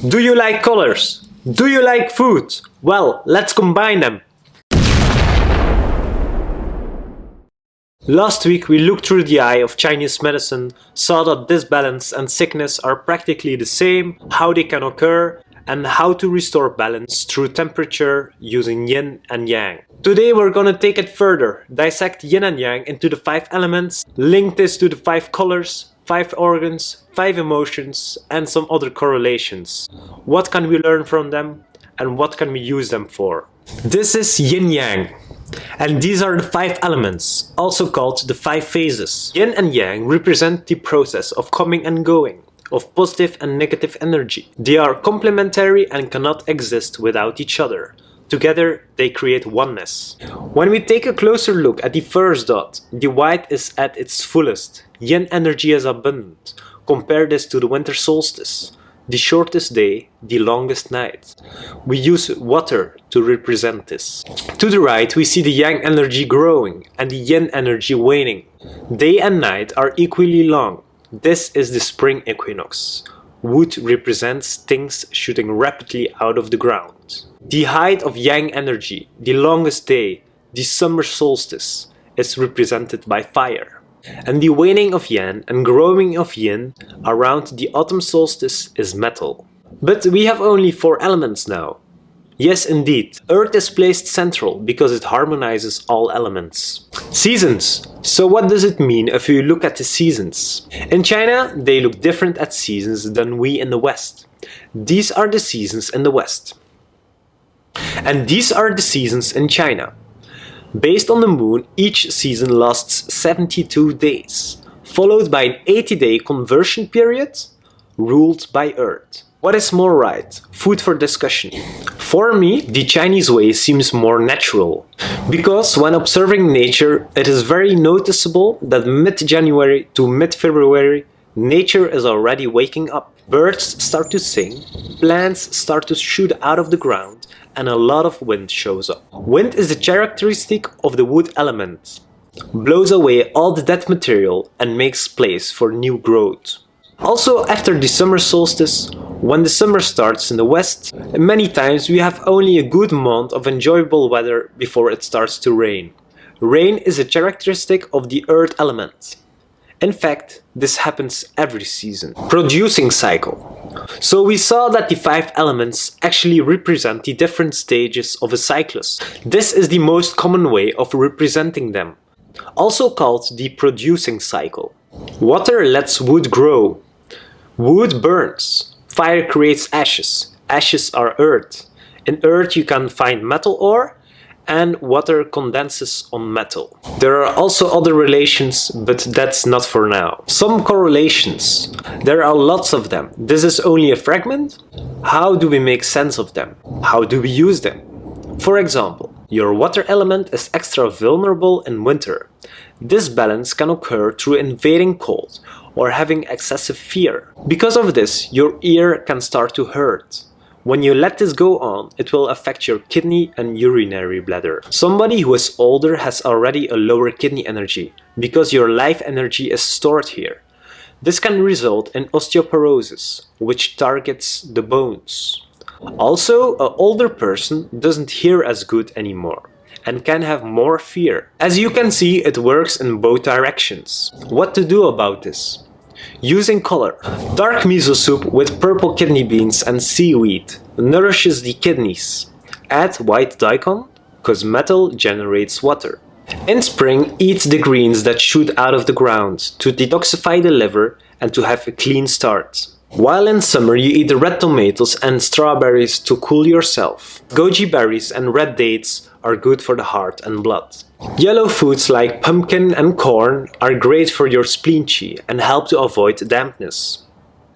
Do you like colors? Do you like food? Well, let's combine them. Last week we looked through the eye of Chinese medicine, saw that disbalance and sickness are practically the same, how they can occur, and how to restore balance through temperature using yin and yang. Today we're gonna take it further, dissect yin and yang into the 5 elements, link this to the 5 colors, 5 organs, 5 emotions, and some other correlations. What can we learn from them, and what can we use them for? This is yin yang. And these are the 5 elements, also called the 5 phases. Yin and yang represent the process of coming and going, of positive and negative energy. They are complementary and cannot exist without each other. Together, they create oneness. When we take a closer look at the first dot, the white is at its fullest. Yin energy is abundant. Compare this to the winter solstice. The shortest day, the longest night. We use water to represent this. To the right, we see the yang energy growing and the yin energy waning. Day and night are equally long. This is the spring equinox. Wood represents things shooting rapidly out of the ground. The height of yang energy, the longest day, the summer solstice, is represented by fire. And the waning of yang and growing of yin around the autumn solstice is metal. But we have only 4 elements now. Yes, indeed, Earth is placed central because it harmonizes all elements. Seasons. So what does it mean if you look at the seasons? In China, they look different at seasons than we in the West. These are the seasons in the West. And these are the seasons in China. Based on the moon, each season lasts 72 days, followed by an 80-day conversion period, ruled by Earth. What is more right? Food for discussion. For me, the Chinese way seems more natural, because when observing nature, it is very noticeable that mid-January to mid-February, nature is already waking up. Birds start to sing, plants start to shoot out of the ground, and a lot of wind shows up. Wind is a characteristic of the wood element. Blows away all the dead material and makes place for new growth. Also, after the summer solstice, when the summer starts in the west, many times we have only a good month of enjoyable weather before it starts to rain. Rain is a characteristic of the earth element. In fact, this happens every season. Producing cycle. So we saw that the 5 elements actually represent the different stages of a cyclus. This is the most common way of representing them, also called the producing cycle. Water lets wood grow. Wood burns. Fire creates ashes. Ashes are earth. In earth you can find metal ore, and water condenses on metal. There are also other relations, but that's not for now. Some correlations. There are lots of them. This is only a fragment. How do we make sense of them? How do we use them? For example, your water element is extra vulnerable in winter. This balance can occur through invading cold or having excessive fear. Because of this, your ear can start to hurt. When you let this go on, it will affect your kidney and urinary bladder. Somebody who is older has already a lower kidney energy, because your life energy is stored here. This can result in osteoporosis, which targets the bones. Also, an older person doesn't hear as good anymore, and can have more fear. As you can see, it works in both directions. What to do about this? Using color. Dark miso soup with purple kidney beans and seaweed nourishes the kidneys. Add white daikon, cause metal generates water. In spring, eat the greens that shoot out of the ground to detoxify the liver and to have a clean start. While in summer you eat the red tomatoes and strawberries to cool yourself. Goji berries and red dates are good for the heart and blood. Yellow foods like pumpkin and corn are great for your spleen qi and help to avoid dampness.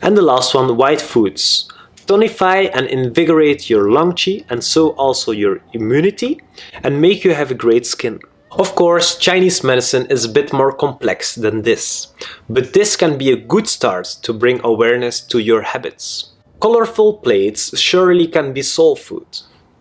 And the last one, white foods. Tonify and invigorate your lung qi and so also your immunity and make you have a great skin. Of course, Chinese medicine is a bit more complex than this, but this can be a good start to bring awareness to your habits. Colorful plates surely can be soul food,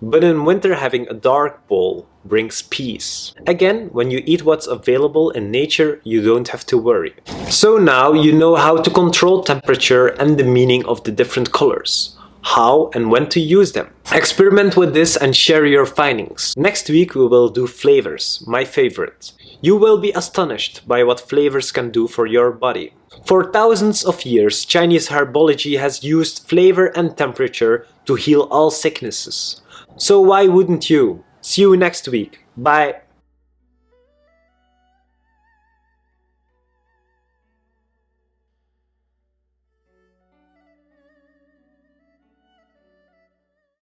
but in winter having a dark bowl brings peace. Again, when you eat what's available in nature, you don't have to worry. So now you know how to control temperature and the meaning of the different colors, how and when to use them. Experiment with this and share your findings. Next week we will do flavors, my favorite. You will be astonished by what flavors can do for your body. For thousands of years, Chinese herbology has used flavor and temperature to heal all sicknesses. So why wouldn't you? See you next week. Bye.